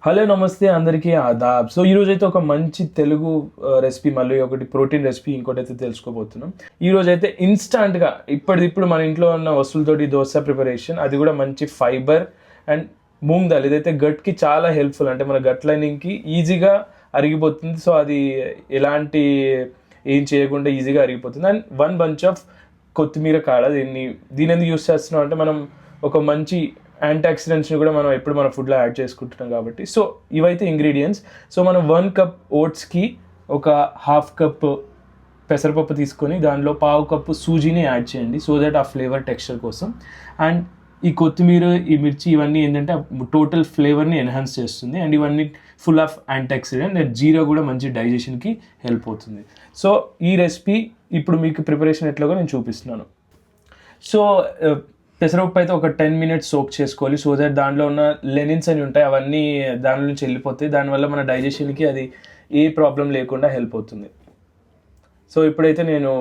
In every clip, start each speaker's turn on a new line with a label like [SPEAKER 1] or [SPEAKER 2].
[SPEAKER 1] Hello నమస్తే అందరికీ Aadab. So ఈరోజు అయితే ఒక మంచి తెలుగు రెసిపీ, మళ్ళీ ఒకటి ప్రోటీన్ రెసిపీ, ఇంకోటి అయితే తెలుసుకోబోతున్నాం. ఈరోజు అయితే ఇన్స్టాంట్గా ఇప్పటిదిప్పుడు మన ఇంట్లో ఉన్న వస్తువులతోటి దోశ ప్రిపరేషన్, అది కూడా మంచి ఫైబర్ అండ్ మూంగ్ దాల్. ఇదైతే గట్కి చాలా హెల్ప్ఫుల్, అంటే మన గట్ లైనింగ్కి ఈజీగా అరిగిపోతుంది. సో అది ఎలాంటి ఏం చేయకుండా ఈజీగా అరిగిపోతుంది. అండ్ 1 bunch ఆఫ్ కొత్తిమీర కాడ. దీని ఎందుకు యూస్ చేస్తున్నాం అంటే, మనం ఒక మంచి యాంటీఆక్సిడెంట్స్ని కూడా మనం ఎప్పుడు మన ఫుడ్లో యాడ్ చేసుకుంటున్నాం కాబట్టి. సో ఇవైతే ఇంగ్రీడియంట్స్. సో మనం 1 cup ఓట్స్కి ఒక 1/2 cup పెసరపప్పు తీసుకొని దానిలో 1/2 cup సూజీని యాడ్ చేయండి, సో దట్ ఆ ఫ్లేవర్ టెక్స్చర్ కోసం. అండ్ ఈ కొత్తిమీర, ఈ మిర్చి, ఇవన్నీ ఏంటంటే టోటల్ ఫ్లేవర్ని ఎన్హాన్స్ చేస్తుంది. అండ్ ఇవన్నీ ఫుల్ ఆఫ్ యాంటీఆక్సిడెంట్. అండ్ జీరా కూడా మంచి డైజెషన్కి హెల్ప్ అవుతుంది. సో ఈ రెసిపీ ఇప్పుడు మీకు ప్రిపరేషన్ ఎట్లాగో నేను చూపిస్తున్నాను. సో పెసరపప్పు అయితే ఒక 10 minutes సోక్ చేసుకోవాలి, సో దట్ దాంట్లో ఉన్న లెనిన్స్ అని ఉంటాయి, అవన్నీ దాని నుంచి వెళ్ళిపోతాయి. దానివల్ల మన డైజెషన్కి అది ఏ ప్రాబ్లం లేకుండా హెల్ప్ అవుతుంది. సో ఇప్పుడైతే నేను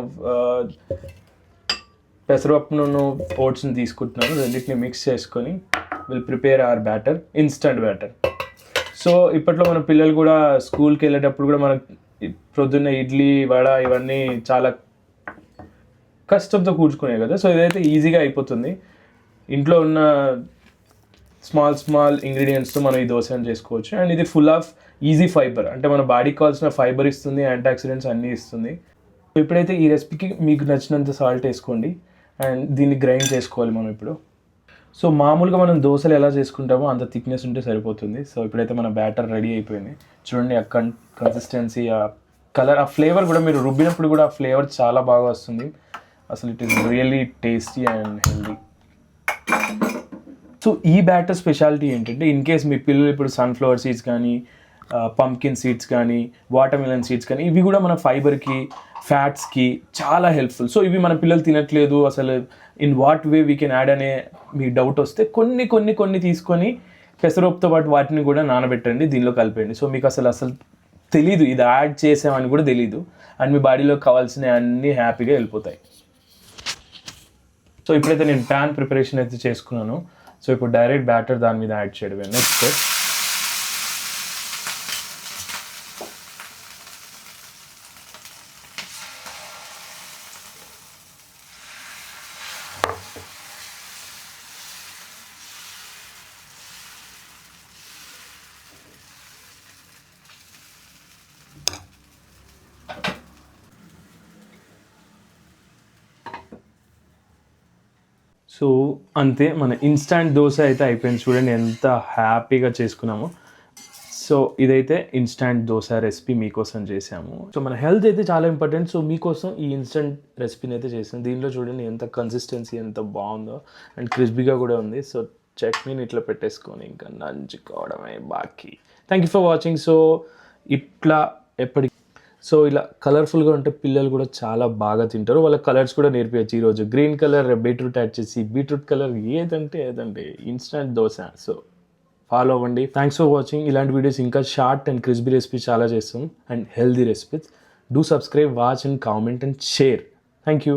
[SPEAKER 1] పెసరపప్పును ఓట్స్ని తీసుకుంటున్నాను, రెండింటిని మిక్స్ చేసుకొని will prepare our batter, instant batter. So ఇప్పట్లో మన పిల్లలు కూడా స్కూల్కి వెళ్ళేటప్పుడు కూడా మనకు ప్రొద్దున్న ఇడ్లీ, వడ ఇవన్నీ చాలా కష్టంతో కూర్చుకునే కదా. సో ఇదైతే ఈజీగా అయిపోతుంది. ఇంట్లో ఉన్న స్మాల్ ఇంగ్రీడియంట్స్తో మనం ఈ దోశని చేసుకోవచ్చు. అండ్ ఇది ఫుల్ ఆఫ్ ఈజీ ఫైబర్, అంటే మన బాడీకి కావాల్సిన ఫైబర్ ఇస్తుంది, యాంటీఆక్సిడెంట్స్ అన్నీ ఇస్తుంది. సో ఇప్పుడైతే ఈ రెసిపీకి మీకు నచ్చినంత సాల్ట్ వేసుకోండి అండ్ దీన్ని గ్రైండ్ చేసుకోవాలి మనం ఇప్పుడు. సో మామూలుగా మనం దోశలు ఎలా చేసుకుంటామో అంత థిక్నెస్ ఉంటే సరిపోతుంది. సో ఇప్పుడైతే మన బ్యాటర్ రెడీ అయిపోయింది. చూడండి, ఆ కన్సిస్టెన్సీ, ఆ కలర్, ఆ ఫ్లేవర్ కూడా, మీరు రుబ్బినప్పుడు కూడా ఆ ఫ్లేవర్ చాలా బాగా వస్తుంది. అసలు it is really tasty and healthy. So ఈ బ్యాటర్ స్పెషాలిటీ ఏంటంటే, ఇన్ కేస్ మీ పిల్లలు ఇప్పుడు సన్ఫ్లవర్ సీడ్స్ కానీ, పంప్కిన్ సీడ్స్ కానీ, వాటర్మెలన్ సీడ్స్ కానీ, ఇవి కూడా మన ఫైబర్కి, ఫ్యాట్స్కి చాలా హెల్ప్ఫుల్. సో ఇవి మన పిల్లలు తినట్లేదు, అసలు in what way we can add అనే మీ డౌట్ వస్తే కొన్ని తీసుకొని పెసరపప్పుతో పాటు వాటిని కూడా నానబెట్టండి, దీనిలో కలిపేయండి. సో మీకు అసలు తెలీదు ఇది యాడ్ చేసామని కూడా తెలీదు. అండ్ మీ బాడీలో కావాల్సిన అన్నీ హ్యాపీగా వెళ్ళిపోతాయి. సో ఇప్పుడైతే నేను ప్యాన్ ప్రిపరేషన్ అయితే చేసుకున్నాను. సో ఇప్పుడు డైరెక్ట్ బ్యాటర్ దాని మీద యాడ్ చేయడమే నెక్స్ట్ స్టెప్. సో అంతే, మన ఇన్స్టాంట్ దోశ అయితే అయిపోయింది. చూడండి ఎంత హ్యాపీగా చేసుకున్నాము. సో ఇదైతే ఇన్స్టాంట్ దోశ రెసిపీ మీకోసం చేసాము. సో మన హెల్త్ అయితే చాలా ఇంపార్టెంట్. సో మీకోసం ఈ ఇన్స్టాంట్ రెసిపీని అయితే చేసాను. దీనిలో చూడండి ఎంత కన్సిస్టెన్సీ ఎంత బాగుందో, అండ్ క్రిస్పీగా కూడా ఉంది. సో చట్నీని ఇట్లా పెట్టేసుకొని ఇంకా నంచుకోవడమే బాకీ. Thank you for watching. So ఇట్లా సో ఇలా కలర్ఫుల్గా ఉంటే పిల్లలు కూడా చాలా బాగా తింటారు. వాళ్ళ కలర్స్ కూడా నేర్పించచ్చు. ఈరోజు గ్రీన్ కలర్ బీట్రూట్ యాడ్ చేసి, బీట్రూట్ కలర్ ఏదంటే ఇన్స్టంట్ దోశ. సో ఫాలో అవ్వండి. Thanks for watching. ఇలాంటి వీడియోస్ ఇంకా షార్ట్ అండ్ క్రిస్పీ రెసిపీ చాలా చేస్తాం, and healthy recipes. Do subscribe, watch and comment and share. Thank you.